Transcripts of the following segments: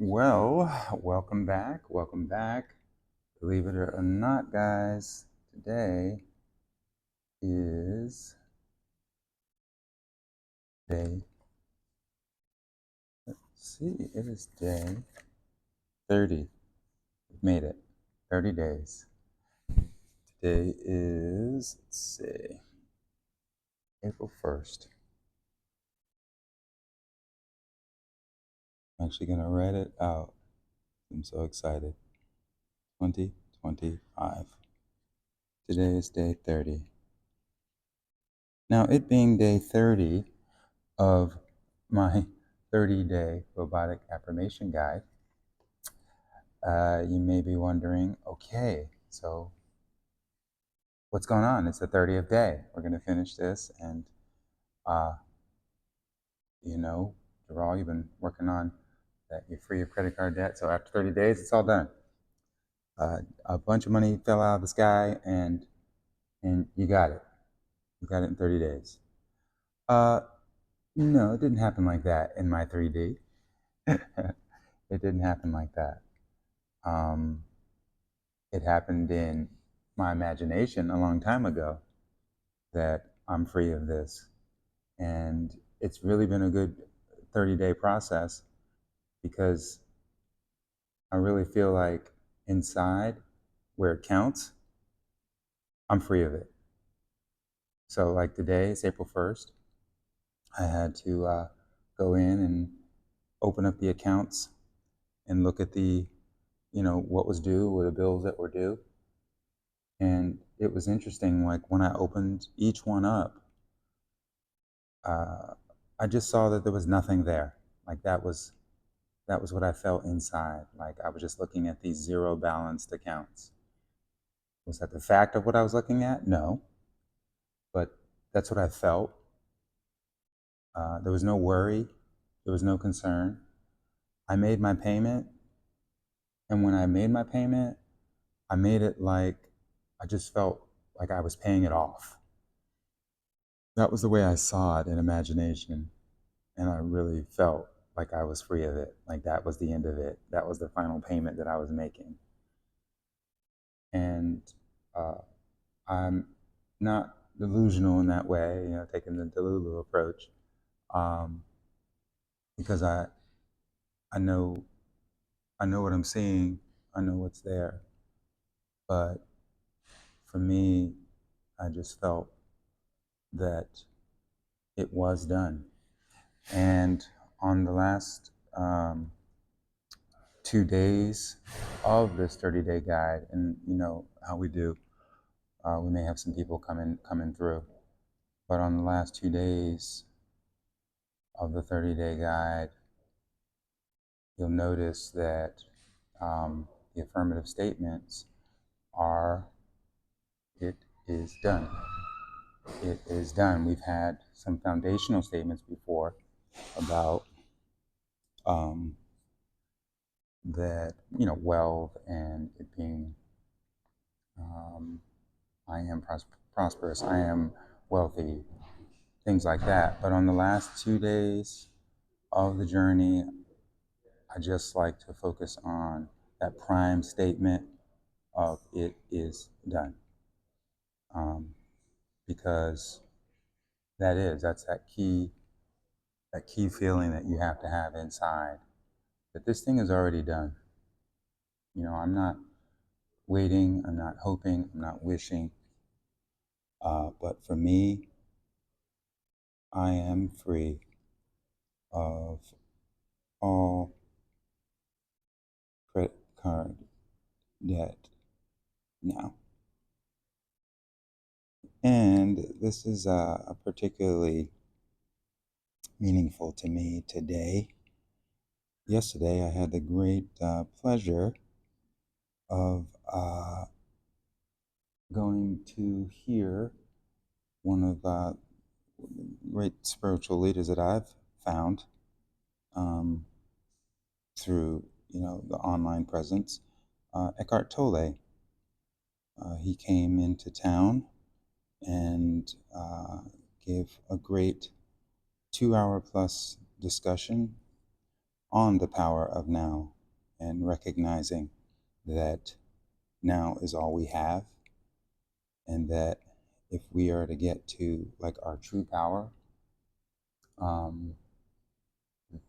Well, welcome back. Welcome back. Believe it or not, guys, today is day, let's see, it is day 30. We've made it. 30 days. Today is, let's see, April 1st. I'm actually going to write it out. I'm so excited. 2025. Today is day 30. Now, it being day 30 of my 30-day robotic affirmation guide, you may be wondering, okay, so what's going on? It's the 30th day. We're going to finish this. And, uh, Jerhal, you've been working on that you're free of credit card debt. So after 30 days, it's all done. A bunch of money fell out of the sky, and you got it. You got it in 30 days. Uh, no, it didn't happen like that in my 3D. It didn't happen like that. Um, it happened in my imagination a long time ago that I'm free of this. And it's really been a good 30-day process because I really feel like inside where it counts, I'm free of it. So, like today, it's April 1st. I had to go in and open up the accounts and look at what was due or the bills that were due. And it was interesting, like when I opened each one up, I just saw that there was nothing there. Like that was what I felt inside. Like I was just looking at these zero balanced accounts. Was that the fact of what I was looking at? No, but that's what I felt. There was no worry. There was no concern. I made my payment. And when I made my payment, I made it like I just felt like I was paying it off. That was the way I saw it in imagination. And I really felt like I was free of it. Like that was the end of it. That was the final payment that I was making. And I'm not delusional in that way, taking the Delulu approach, um, because I know what I'm seeing, I know what's there. But for me, I just felt that it was done. And on the last 2 days of this 30-day guide, and you know how we do, we may have some people coming through, but on the last 2 days of the 30-day guide, you'll notice that the affirmative statements are, it is done. It is done. We've had some foundational statements before about that, wealth and it being, I am prosperous, I am wealthy, things like that. But on the last 2 days of the journey, I just like to focus on that prime statement of it is done. Because that's that key feeling that you have to have inside that this thing is already done. I'm not waiting, I'm not hoping, I'm not wishing. But for me, I am free of all credit card debt now. And this is particularly meaningful to me today. Yesterday, I had the great pleasure of going to hear one of the great spiritual leaders that I've found through the online presence, Eckhart Tolle. He came into town and gave a great 2 hour plus discussion on the power of now and recognizing that now is all we have, and that if we are to get to like our true power, um,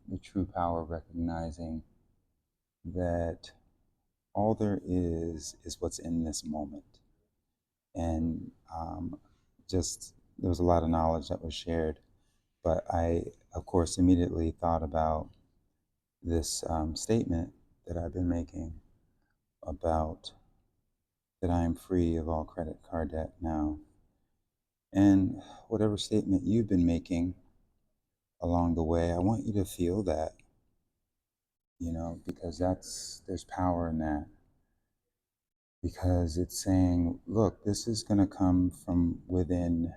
the true power of recognizing that all there is what's in this moment. And just there was a lot of knowledge that was shared, but I, of course, immediately thought about this statement that I've been making about that I am free of all credit card debt now. And whatever statement you've been making along the way, I want you to feel that, because there's power in that. Because it's saying, look, this is going to come from within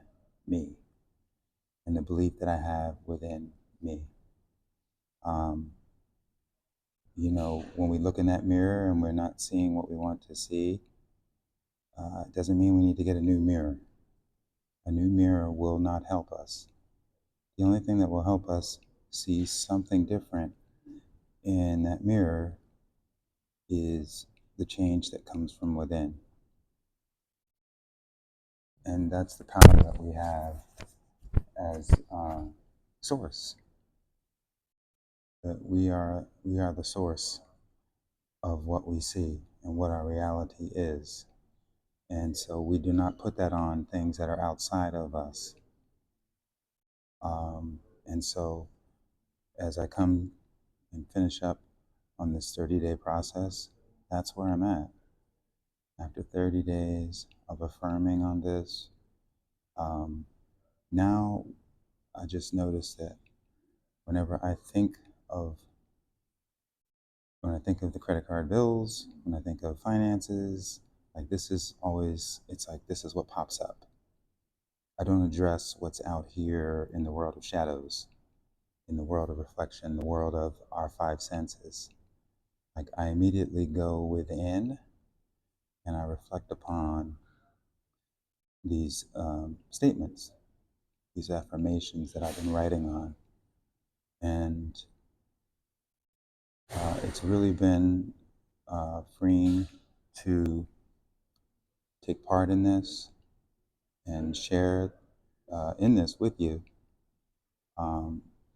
me and the belief that I have within me. Um, when we look in that mirror and we're not seeing what we want to see, it doesn't mean we need to get a new mirror. A new mirror will not help us. The only thing that will help us see something different in that mirror is the change that comes from within. And that's the power that we have as source. That we are the source of what we see and what our reality is. And so we do not put that on things that are outside of us. And so as I come and finish up on this 30-day process, that's where I'm at. After 30 days of affirming on this, now I just notice that whenever when I think of the credit card bills, when I think of finances, like this is always, it's like this is what pops up. I don't address what's out here in the world of shadows, in the world of reflection, the world of our five senses. Like I immediately go within and I reflect upon these statements, these affirmations that I've been writing on. And it's really been freeing to take part in this and share in this with you.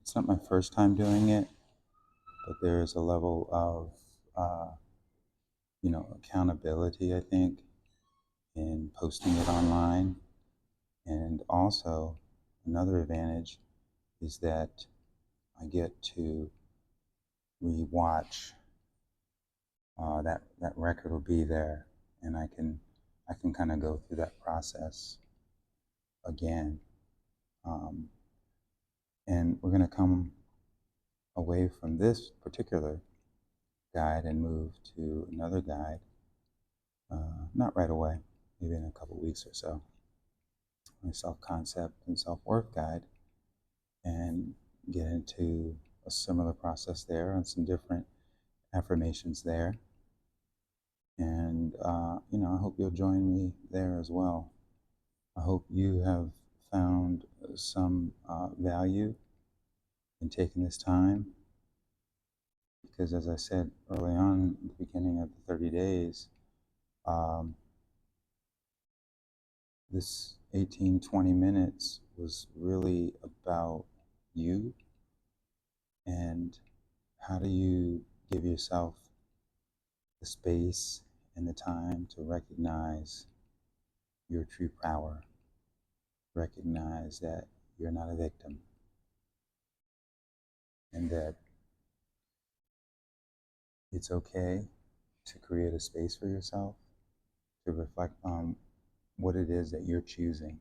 It's not my first time doing it, but there's a level of, accountability, I think, in posting it online. And also, another advantage is that I get to rewatch. That record will be there, and I can kind of go through that process again. And we're going to come away from this particular guide and move to another guide, not right away, maybe in a couple weeks or so. My self-concept and self-worth guide, and get into a similar process there and some different affirmations there. And, I hope you'll join me there as well. I hope you have found some value in taking this time, because as I said early on at the beginning of the 30 days, this 18-20 minutes was really about you and how do you give yourself the space and the time to recognize your true power, recognize that you're not a victim, and that it's okay to create a space for yourself to reflect on what it is that you're choosing,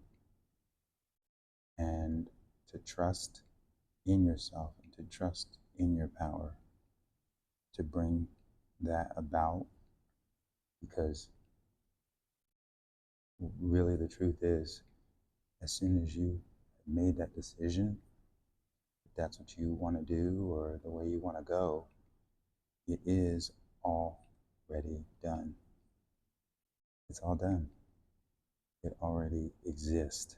and to trust in yourself and to trust in your power to bring that about. Because really the truth is, as soon as you made that decision, if that's what you want to do or the way you want to go, it is already done. It's all done. It already exists.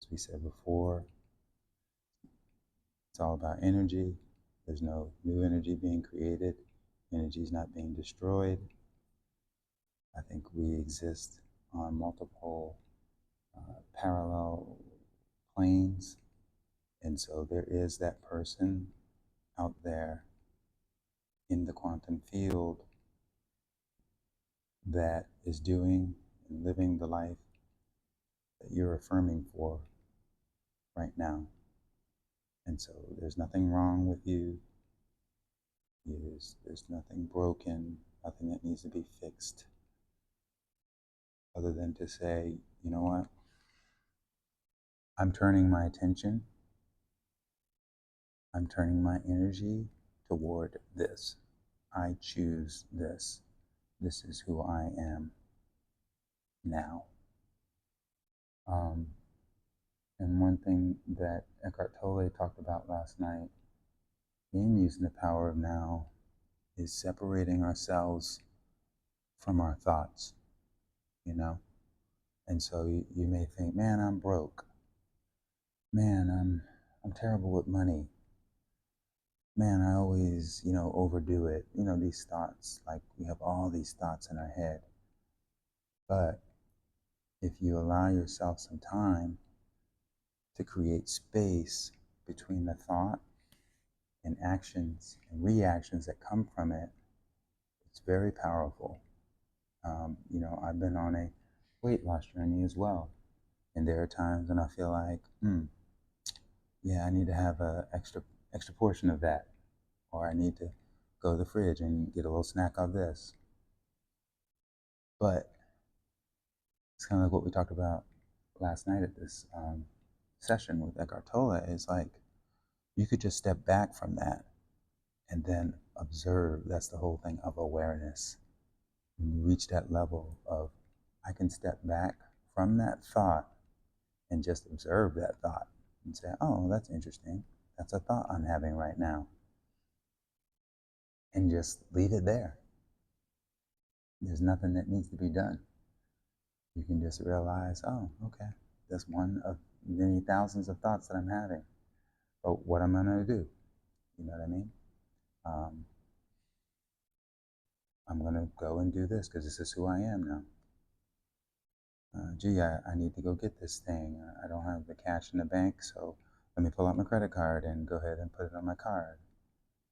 As we said before, it's all about energy. There's no new energy being created. Energy is not being destroyed. I think we exist on multiple parallel planes. And so there is that person out there in the quantum field that is doing and living the life that you're affirming for right now. And so there's nothing wrong with you. There's nothing broken, nothing that needs to be fixed, other than to say, you know what? I'm turning my attention, I'm turning my energy toward this. I choose this. This is who I am now. And one thing that Eckhart Tolle talked about last night in using the power of now is separating ourselves from our thoughts, you know? And so you may think, man, I'm broke. Man, I'm terrible with money. Man, I always, overdo it. These thoughts, like we have all these thoughts in our head. But if you allow yourself some time to create space between the thought and actions and reactions that come from it, it's very powerful. I've been on a weight loss journey as well. And there are times when I feel like, yeah, I need to have an extra portion of that. Or I need to go to the fridge and get a little snack of this. But it's kind of like what we talked about last night at this session with Eckhart Tolle. Is like you could just step back from that and then observe. That's the whole thing of awareness. When you reach that level of, I can step back from that thought and just observe that thought and say, oh, that's interesting. That's a thought I'm having right now. And just leave it there. There's nothing that needs to be done. You can just realize, oh, okay, that's one of many thousands of thoughts that I'm having. But what am I going to do? You know what I mean? I'm going to go and do this because this is who I am now. I need to go get this thing. I don't have the cash in the bank, so let me pull out my credit card and go ahead and put it on my card.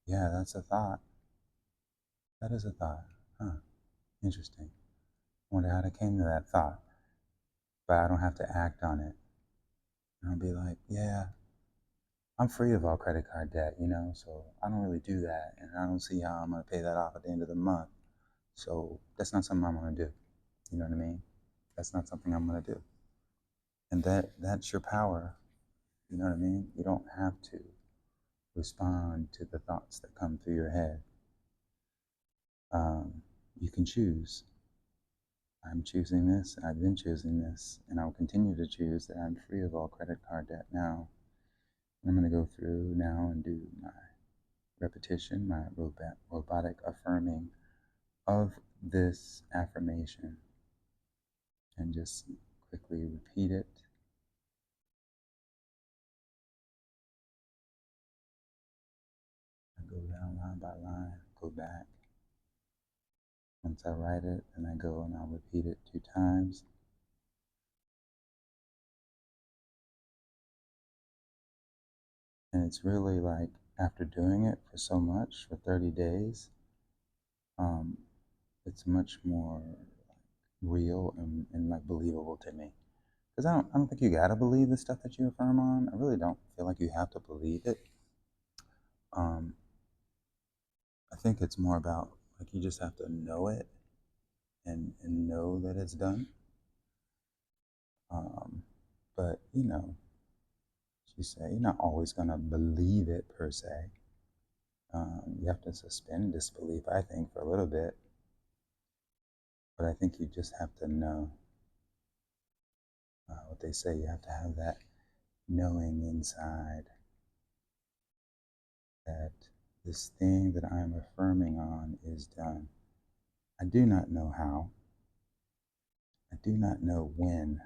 Yeah, that's a thought. That is a thought. Huh. Interesting. Wonder how I came to that thought. But I don't have to act on it. And I'll be like, yeah, I'm free of all credit card debt, so I don't really do that. And I don't see how I'm going to pay that off at the end of the month. So that's not something I'm going to do. You know what I mean? That's not something I'm going to do. And that's your power. You know what I mean? You don't have to respond to the thoughts that come through your head. You can choose. I'm choosing this, I've been choosing this, and I'll continue to choose that I'm free of all credit card debt now. And I'm going to go through now and do my repetition, my robotic affirming of this affirmation, and just quickly repeat it. I go down line by line, go back. Once I write it, then I go and I'll repeat it 2 times. And it's really like, after doing it for so much, for 30 days, it's much more real and like believable to me. Because I don't think you gotta believe the stuff that you affirm on. I really don't feel like you have to believe it. I think it's more about like you just have to know it and know that it's done. But you say you're not always gonna believe it per se. You have to suspend disbelief, I think, for a little bit. But I think you just have to know what they say. You have to have that knowing inside that this thing that I am affirming on is done. I do not know how. I do not know when.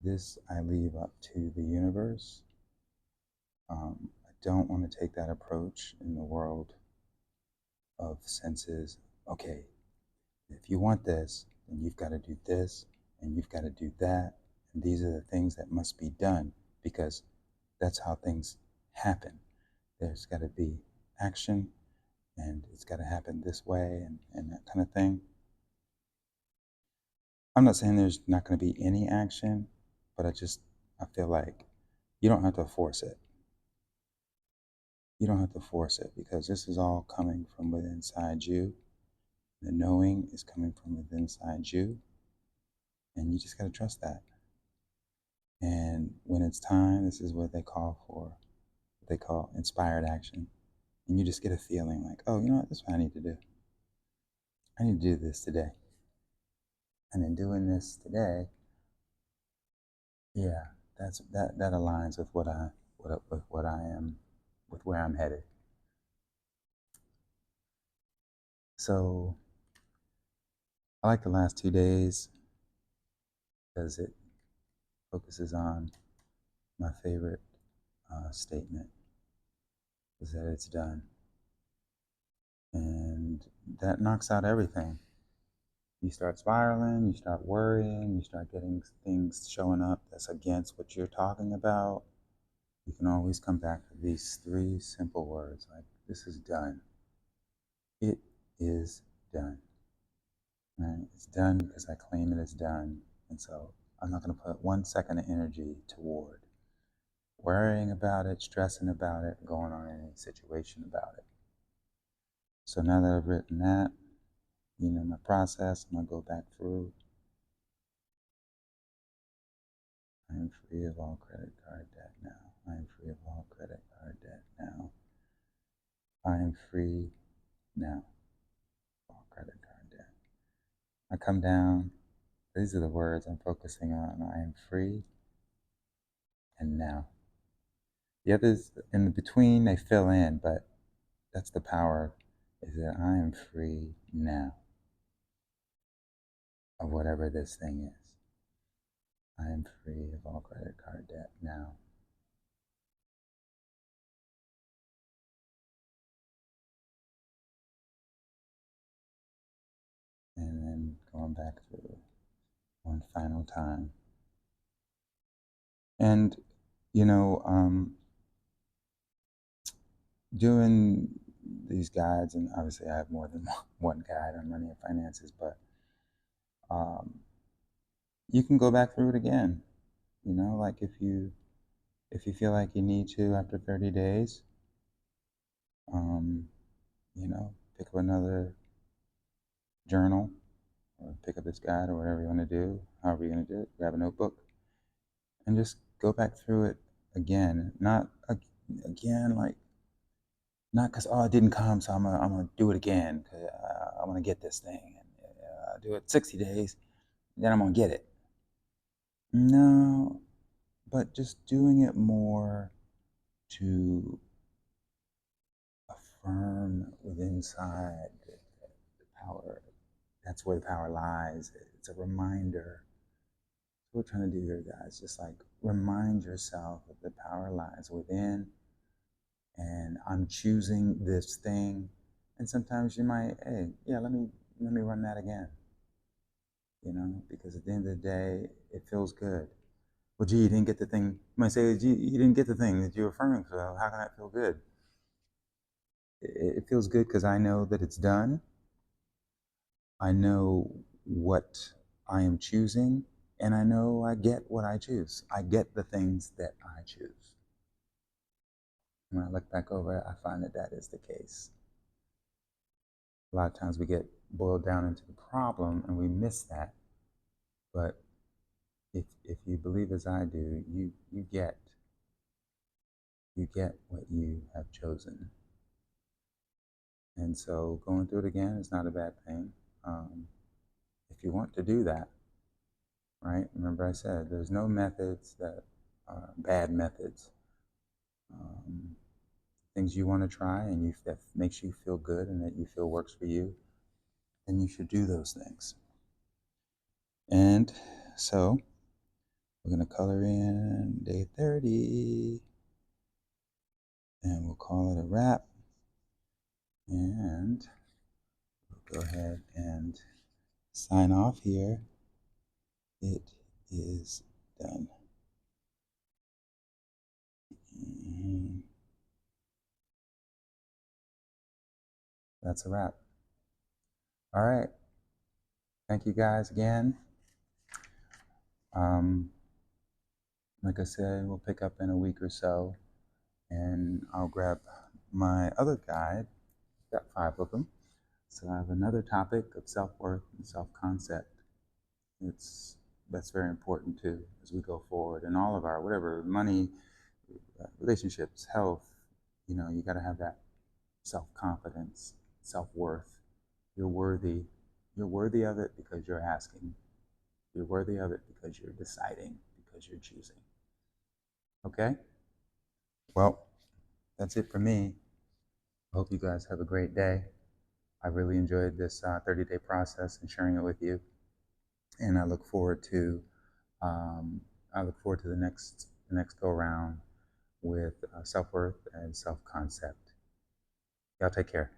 This I leave up to the universe. I don't want to take that approach in the world of senses. Okay, if you want this, then you've got to do this, and you've got to do that, and these are the things that must be done because that's how things happen. There's got to be action, and it's got to happen this way, and that kind of thing. I'm not saying there's not going to be any action, but I feel like you don't have to force it. You don't have to force it because this is all coming from within inside you. The knowing is coming from within inside you, and you just got to trust that. And when it's time, this is what they call inspired action. And you just get a feeling like, oh, you know what, this is what I need to do. I need to do this today. And in doing this today, yeah, that aligns with what I am, with where I'm headed. So I like the last 2 days because it focuses on my favorite statement is that it's done. And that knocks out everything. You start spiraling, you start worrying, you start getting things showing up that's against what you're talking about. You can always come back to these 3 simple words like, this is done. It is done. Right? It's done because I claim it is done. And so I'm not going to put 1 second of energy toward worrying about it, stressing about it, going on any situation about it. So now that I've written that, my process, I'm going to go back through. I am free of all credit card debt now. I am free of all credit card debt now. I am free now of all credit card debt. I come down. These are the words I'm focusing on. I am free and now. The others in the between, they fill in, but that's the power, is that I am free now of whatever this thing is. I am free of all credit card debt now. And then going back through one final time. And, doing these guides, and obviously I have more than one guide on money and finances, but you can go back through it again. Like if you feel like you need to after 30 days, pick up another journal or pick up this guide or whatever you want to do, however you're going to do it, grab a notebook and just go back through it again. Not again, like, not because, oh, it didn't come, so I'm gonna do it again because I want to get this thing. And do it 60 days, then I'm going to get it. No, but just doing it more to affirm within inside the power. That's where the power lies. It's a reminder. What we're trying to do here, guys, just like remind yourself that the power lies within, and I'm choosing this thing. And sometimes you might, hey, yeah, let me run that again. Because at the end of the day, it feels good. Well, gee, you didn't get the thing. You might say, gee, you didn't get the thing that you're affirming, so how can that feel good? It feels good because I know that it's done. I know what I am choosing, and I know I get what I choose. I get the things that I choose. When I look back over it, I find that is the case. A lot of times we get boiled down into the problem and we miss that. But if you believe as I do, you get what you have chosen. And so going through it again is not a bad thing. If you want to do that, right? Remember I said there's no methods that are bad methods. Things you want to try and that makes you feel good and that you feel works for you, then you should do those things. And so we're going to color in day 30. And we'll call it a wrap. And we'll go ahead and sign off here. It is done. And that's a wrap. All right. Thank you guys again. Like I said, we'll pick up in a week or so, and I'll grab my other guide. Got 5 of them. So I have another topic of self-worth and self-concept. That's very important too as we go forward in all of our whatever money, relationships, health. You got to have that self-confidence, self-worth. You're worthy. You're worthy of it because you're asking. You're worthy of it because you're deciding, because you're choosing. Okay? Well, that's it for me. I hope you guys have a great day. I really enjoyed this 30-day process and sharing it with you, and I look forward to the next go around with self-worth and self-concept. Y'all take care.